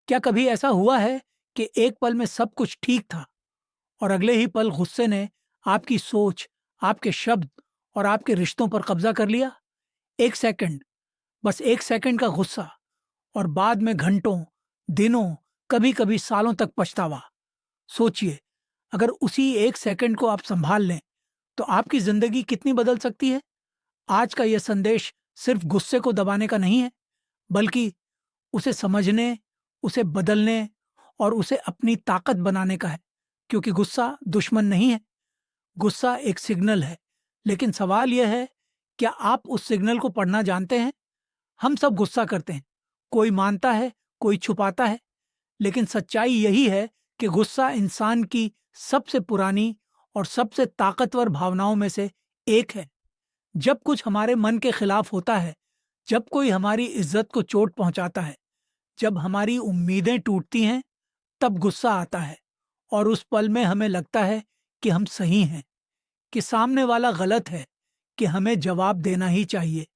क्या कभी ऐसा हुआ है कि एक पल में सब कुछ ठीक था और अगले ही पल गुस्से ने आपकी सोच, आपके शब्द और आपके रिश्तों पर कब्जा कर लिया? एक सेकंड, बस एक सेकंड का गुस्सा और बाद में घंटों, दिनों, कभी-कभी सालों तक पछतावा। सोचिए, अगर उसी एक सेकंड को आप संभाल लें, तो आपकी जिंदगी कितनी बदल सकती है? आज का यह संदेश सिर्फ गुस्से को दबाने का नहीं है, बल्कि उसे समझने, उसे बदलने और उसे अपनी ताकत बनाने का है। क्योंकि गुस्सा दुश्मन नहीं है, गुस्सा एक सिग्नल है। लेकिन सवाल यह है, क्या आप उस सिग्नल को पढ़ना जानते हैं? हम सब गुस्सा करते हैं, कोई मानता है, कोई छुपाता है, लेकिन सच्चाई यही है कि गुस्सा इंसान की सबसे पुरानी और सबसे ताकतवर भावनाओं में से एक है। जब कुछ हमारे मन के खिलाफ होता है, जब कोई हमारी इज्जत को चोट पहुंचाता है, जब हमारी उम्मीदें टूटती हैं, तब गुस्सा आता है। और उस पल में हमें लगता है कि हम सही हैं, कि सामने वाला गलत है, कि हमें जवाब देना ही चाहिए।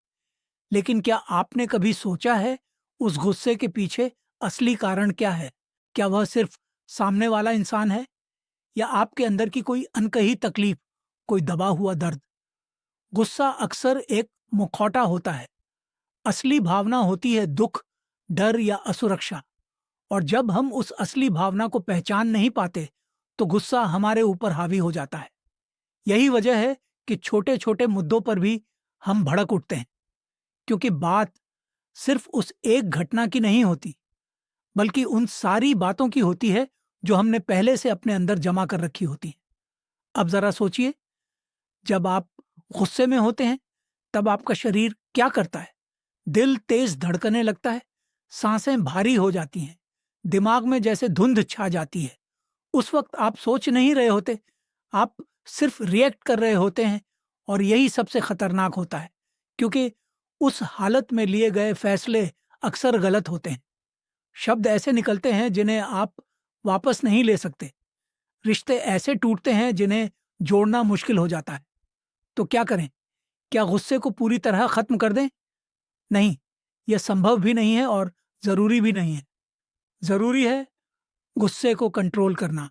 लेकिन क्या आपने कभी सोचा है उस गुस्से के पीछे असली कारण क्या है? क्या वह सिर्फ सामने वाला इंसान है, या आपके अंदर की कोई अनकही तकलीफ, कोई दबा हुआ दर्द? गुस्सा अक्सर एक मुखौटा होता है। असली भावना होती है दुख, डर या असुरक्षा। और जब हम उस असली भावना को पहचान नहीं पाते, तो गुस्सा हमारे ऊपर हावी हो जाता है। यही वजह है कि छोटे छोटे मुद्दों पर भी हम भड़क उठते हैं, क्योंकि बात सिर्फ उस एक घटना की नहीं होती, बल्कि उन सारी बातों की होती है जो हमने पहले से अपने अंदर जमा कर रखी होती हैं। अब जरा सोचिए, जब आप गुस्से में होते हैं, तब आपका शरीर क्या करता है? दिल तेज धड़कने लगता है, सांसें भारी हो जाती हैं, दिमाग में जैसे धुंध छा जाती है। उस वक्त आप सोच नहीं रहे होते, आप सिर्फ रिएक्ट कर रहे होते हैं। और यही सबसे खतरनाक होता है, क्योंकि उस हालत में लिए गए फैसले अक्सर गलत होते हैं। शब्द ऐसे निकलते हैं जिन्हें आप वापस नहीं ले सकते। रिश्ते ऐसे टूटते हैं जिन्हें जोड़ना मुश्किल हो जाता है। तो क्या करें? क्या गुस्से को पूरी तरह खत्म कर दें? नहीं, यह संभव भी नहीं है और जरूरी भी नहीं है। जरूरी है गुस्से को कंट्रोल करना,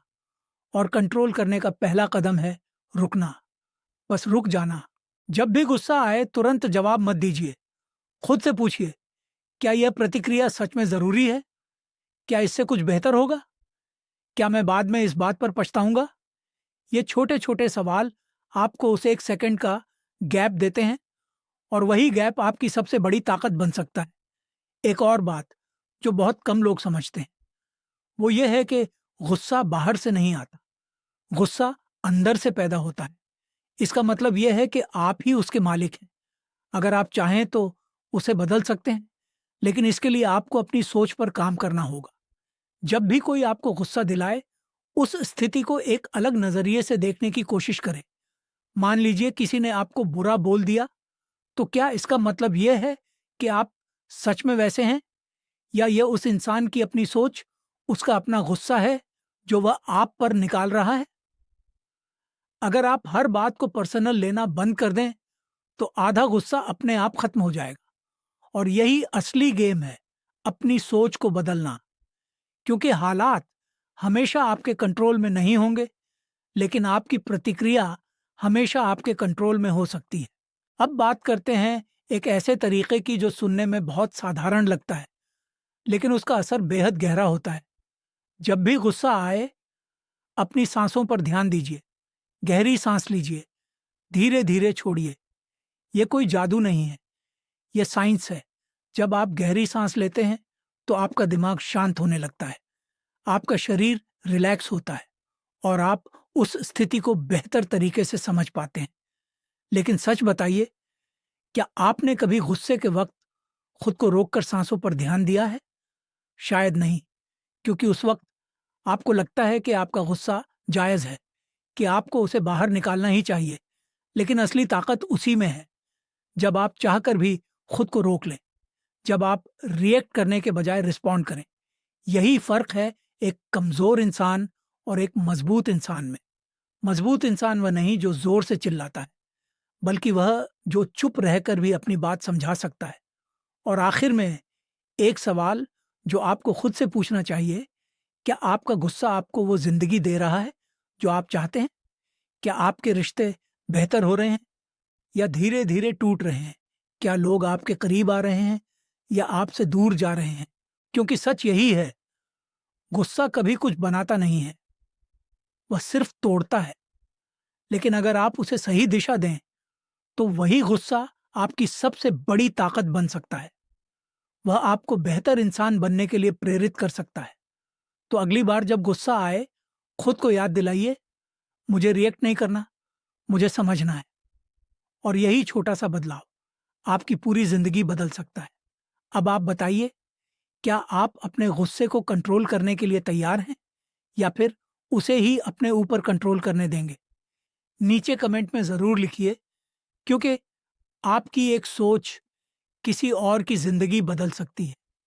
और कंट्रोल करने का पहला कदम है रुकना। बस रुक जाना। जब भी गुस्सा आए, तुरंत जवाब मत दीजिए। खुद से पूछिए, क्या यह प्रतिक्रिया सच में जरूरी है? क्या इससे कुछ बेहतर होगा? क्या मैं बाद में इस बात पर पछताऊंगा? ये छोटे छोटे सवाल आपको उस एक सेकंड का गैप देते हैं, और वही गैप आपकी सबसे बड़ी ताकत बन सकता है। एक और बात जो बहुत कम लोग समझते हैं, वो ये है कि गुस्सा बाहर से नहीं आता, गुस्सा अंदर से पैदा होता है। इसका मतलब यह है कि आप ही उसके मालिक हैं। अगर आप चाहें तो उसे बदल सकते हैं, लेकिन इसके लिए आपको अपनी सोच पर काम करना होगा। जब भी कोई आपको गुस्सा दिलाए, उस स्थिति को एक अलग नजरिए से देखने की कोशिश करें। मान लीजिए किसी ने आपको बुरा बोल दिया, तो क्या इसका मतलब यह है कि आप सच में वैसे हैं, या यह उस इंसान की अपनी सोच, उसका अपना गुस्सा है जो वह आप पर निकाल रहा है? अगर आप हर बात को पर्सनल लेना बंद कर दें, तो आधा गुस्सा अपने आप खत्म हो जाएगा। और यही असली गेम है, अपनी सोच को बदलना। क्योंकि हालात हमेशा आपके कंट्रोल में नहीं होंगे, लेकिन आपकी प्रतिक्रिया हमेशा आपके कंट्रोल में हो सकती है। अब बात करते हैं एक ऐसे तरीके की जो सुनने में बहुत साधारण लगता है, लेकिन उसका असर बेहद गहरा होता है। जब भी गुस्सा आए, अपनी सांसों पर ध्यान दीजिए। गहरी सांस लीजिए, धीरे धीरे छोड़िए। यह कोई जादू नहीं है, यह साइंस है। जब आप गहरी सांस लेते हैं, तो आपका दिमाग शांत होने लगता है, आपका शरीर रिलैक्स होता है, और आप उस स्थिति को बेहतर तरीके से समझ पाते हैं। लेकिन सच बताइए, क्या आपने कभी गुस्से के वक्त खुद को रोककर सांसों पर ध्यान दिया है? शायद नहीं, क्योंकि उस वक्त आपको लगता है कि आपका गुस्सा जायज़ है, कि आपको उसे बाहर निकालना ही चाहिए। लेकिन असली ताकत उसी में है, जब आप चाहकर भी खुद को रोक लें, जब आप रिएक्ट करने के बजाय रिस्पॉन्ड करें। यही फ़र्क है एक कमज़ोर इंसान और एक मजबूत इंसान में। मजबूत इंसान वह नहीं जो ज़ोर से चिल्लाता है, बल्कि वह जो चुप रहकर भी अपनी बात समझा सकता है। और आखिर में एक सवाल जो आपको खुद से पूछना चाहिए, क्या आपका गुस्सा आपको वो ज़िंदगी दे रहा है जो आप चाहते हैं? क्या आपके रिश्ते बेहतर हो रहे हैं या धीरे-धीरे टूट रहे हैं? क्या लोग आपके करीब आ रहे हैं या आपसे दूर जा रहे हैं? क्योंकि सच यही है, गुस्सा कभी कुछ बनाता नहीं है, वह सिर्फ तोड़ता है। लेकिन अगर आप उसे सही दिशा दें, तो वही गुस्सा आपकी सबसे बड़ी ताकत बन सकता है। वह आपको बेहतर इंसान बनने के लिए प्रेरित कर सकता है। तो अगली बार जब गुस्सा आए, खुद को याद दिलाइए, मुझे रिएक्ट नहीं करना, मुझे समझना है। और यही छोटा-सा बदलाव आपकी पूरी ज़िंदगी बदल सकता है। अब आप बताइए, क्या आप अपने गुस्से को कंट्रोल करने के लिए तैयार हैं या फिर उसे ही अपने ऊपर कंट्रोल करने देंगे? नीचे कमेंट में ज़रूर लिखिए, क्योंकि आपकी एक सोच किसी और की ज़िंदगी बदल सकती है।